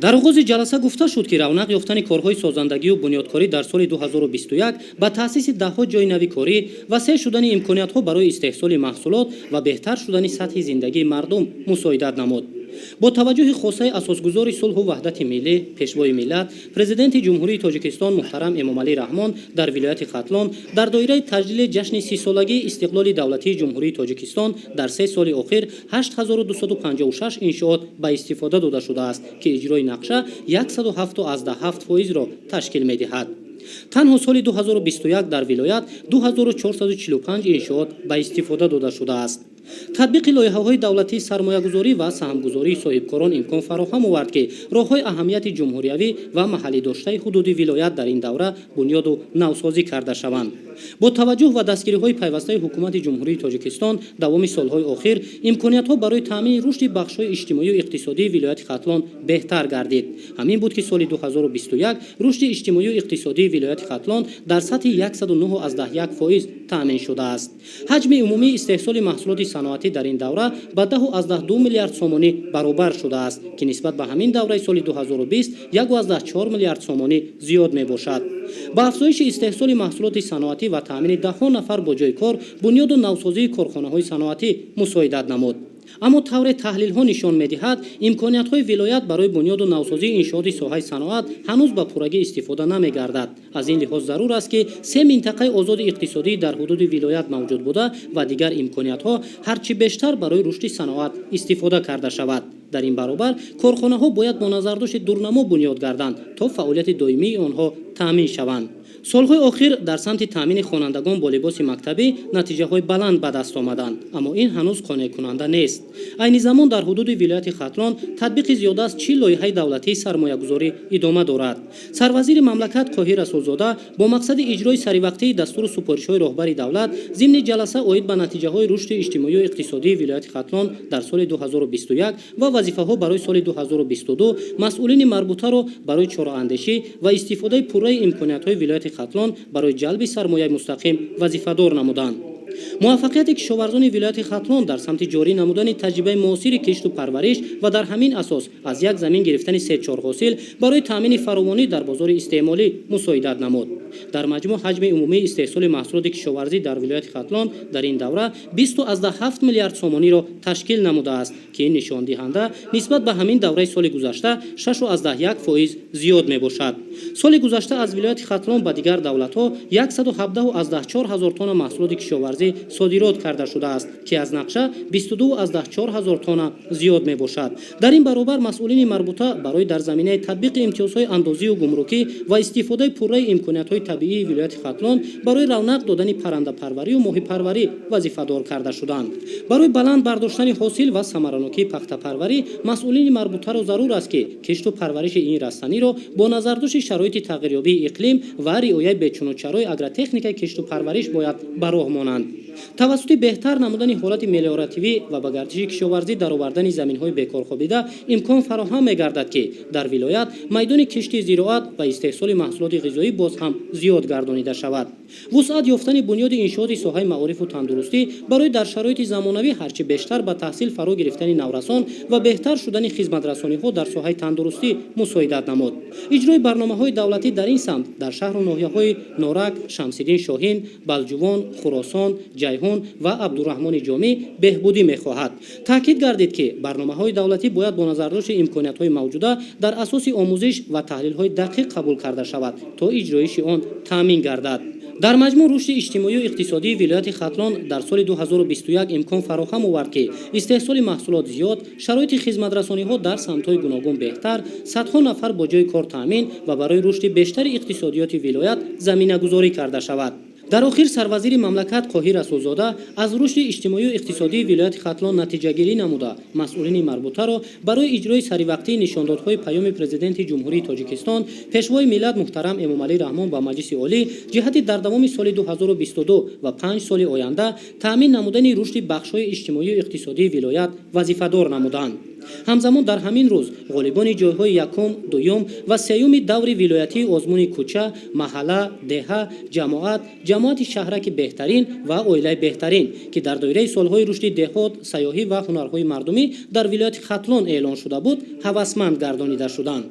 дар оғози ҷаласа гуфта шуд ки равнақ ёфтани корҳои созандагию бунёдкорӣ дар соли 2021 ба таъсиси даҳҳо ҷойи навикорӣ, васеъ шудани имкониятҳо барои истеҳсоли маҳсулот ва беҳтар шудани сатҳи зиндагии мардум мусоидат намуд. бо таваҷҷӯҳи хосаи асосгузори сулҳу ваҳдати миллӣ, пешвои миллат, президенти ҷумҳурии Тоҷикистон муҳтарам Эмомалӣ Раҳмон дар вилояти Хатлон дар доираи таҷлили ҷашни 30-солагии истиқлоли давлатии ҷумҳурии Тоҷикистон дар 3 соли охир 8256 иншоот ба истифода дода шудааст, ки иҷрои нақша 107.7%-ро ташкил медиҳад. танҳо соли 2021 дар вилоят 2445 иншоот ба истифода дода шудааст. татбиқи лоиҳаҳои давлатии сармоягузорӣ ва саҳмгузории соҳибкорон имкон фароҳам овард, ки роҳҳои аҳамияти ҷумҳуриявӣ ва маҳаллидоштаи ҳудуди вилоят дар ин давра бунёду навсозӣ карда шаванд. бо таваҷҷӯҳ ва дастгириҳои пайвастаи ҳукумати ҷумҳурии Тоҷикистон давоми солҳои охир имкониятҳо барои таъмини рушди бахшҳои иҷтимоию иқтисодии вилояти Хатлон беҳтар гардид. ҳамин буд ки соли 2021 рушди иҷтимоию иқтисодии вилояти Хатлон дар сатҳи 109.1% таъмин шудааст. ҳаҷми умумии истеҳсоли маҳсулоти саноатӣ дар ин давра ба 10.2 миллиард сомонӣ баробар шудааст, ки нисбат ба ҳамин давраи соли 2020 1.4 миллиард сомонӣ зиёд мебошад. ба афзоиши истеҳсоли маҳсулоти саноатӣ ва таъмини даҳҳо нафар бо ҷойи кор бунёду навсозии корхонаҳои саноатӣ мусоидат намуд. аммо тавре таҳлилҳо нишон медиҳад, имкониятҳои вилоят барои бунёду навсозии иншооти соҳаи саноат ҳанӯз ба пуррагӣ истифода намегардад. аз ин лиҳоз зарур аст ки 3 минтақаи озоди иқтисодӣ дар ҳудуди вилоят мавҷуд буда ва дигар имкониятҳо ҳарчи бештар барои рушди саноат истифода карда шавад. дар ин баробар корхонаҳо бояд бо назардошти дурнамо бунёд гарданд то фаъолияти доимии онҳо таъмин шаванд. солҳои охир дар самти таъмини хонандагон бо либоси мактабӣ натиҷаҳои баланд ба даст омаданд, аммо ин ҳанӯз қонеъкунанда нест. айни замон дар ҳудуди вилояти Хатлон татбиқи зиёда аз 40 лоиҳаи давлатии сармоягузорӣ идома дорад. сарвазири мамлакат Қоҳир Расулзода бо мақсади иҷрои саривақтии дастуру супоришҳои роҳбари давлат зимни ҷаласа оид ба натиҷаҳои рушди иҷтимоию иқтисодии вилояти Хатлон дар соли 2021 ва вазифаҳо барои соли 2022 масъулини марбутаро барои чораандешӣ ва истифодаи пурраи имкониятҳои вилояти Хатлон барои ҷалби сармояи мустақим вазифадор намуданд. муваффақияти кишоварзони вилояти Хатлон дар самти ҷорӣ намудани таҷрибаи муосири кишту парвариш ва дар ҳамин асос аз як замин гирифтани 3-4 ҳосил барои таъмини фаровонӣ дар бозори истеъмолӣ мусоидат намуд. дар маҷмӯъ ҳаҷми умумии истеҳсоли маҳсулоти кишоварзӣ дар вилояти Хатлон дар ин давра 20.7 миллиард сомониро ташкил намудааст, ки ин нишондиҳанда нисбат ба ҳамин давраи соли гузашта 6.1% зиёд мебошад. соли гузашта аз вилояти Хатлон ба дигар давлатҳо 117.4 ҳазор тонна маҳсулоти кишоварзӣ содирот карда шудааст, ки аз нақша 22.4 ҳазор тонна зиёд мебошад. дар ин баробар масъулини марбута барои дар заминаи татбиқи имтиёзҳои андозию гумрукӣ ва истифодаи пурраи имкониятҳои табиии вилояти Хатлон барои равнақ додани паррандапарварию моҳипарварӣ вазифадор карда шуданд. барои баланд бардоштани ҳосил ва самаранокии пахтапарварӣ масъулини марбутаро зарур аст ки кишту парвариши ин растаниро бо назардошти шароити тағйирёбии иқлим ва риояи бечунучарои агротехникаи кишту парвариш бояд ба роҳ монанд. тавассути беҳтар намудани ҳолати мелиоративӣ ва ба гардиши кишоварзӣ даровардани заминҳои бекорхобида имкон фароҳам мегардад, ки дар вилоят майдони кишти зироат ва истеҳсоли маҳсулоти ғизоӣ боз ҳам зиёд гардонида шавад. вусъат ёфтани бунёди иншооти соҳаи маорифу тандурустӣ барои дар шароити замонавӣ ҳарчи бештар ба таҳсил фаро гирифтани наврасон ва беҳтар шудани хизматрасониҳо дар соҳаи тандурустӣ мусоидат намуд. иҷрои барномаҳои давлатӣ дар ин самт дар шаҳру ноҳияҳои Норак, Шамсиддин Шоҳин, Балҷувон, Хуросон, ҷайҳун ва абдураҳмони ҷомӣ беҳбудӣ мехоҳад. таъкид гардид, ки барномаҳои давлатӣ бояд бо назардошти имкониятҳои мавҷуда дар асоси омӯзиш ва таҳлилҳои дақиқ қабул карда шавад то иҷроиши он таъмин гардад. дар маҷмӯъ рушди иҷтимоию иқтисодии вилояти Хатлон дар соли 2021 имкон фароҳам овард, ки истеҳсоли маҳсулот зиёд, шароити хизматрасониҳо дар самтҳои гуногун беҳтар, садҳо нафар бо ҷойи кор таъмин ва барои рушди бештари иқтисодиёти вилоят заминагузорӣ карда шавад. дар охир сарвазири мамлакат Қоҳир Расулзода аз рушди иҷтимоию иқтисодии вилояти Хатлон натиҷагирӣ намуда масъулини марбутаро барои иҷрои саривақтии нишондодҳои паёми президенти ҷумҳурии Тоҷикистон пешвои миллат муҳтарам Эмомалӣ Раҳмон ба Маҷлиси олӣ ҷиҳати дар давоми соли 2022 ва 5 соли оянда таъмин намудани рушди бахшҳои иҷтимоию иқтисодии вилоят вазифадор намуданд. ҳамзамон дар ҳамин рӯз ғолибони ҷойҳои якум, дуюм ва сеюми даври вилоятии озмуни кӯча, маҳалла, деҳа, ҷамоати шаҳраки беҳтарин ва оилаи беҳтарин, ки дар доираи солҳои рушди деҳот, сайёҳӣ ва ҳунарҳои мардумӣ дар вилояти Хатлон эълон шуда буд, ҳавасманд гардонида шуданд.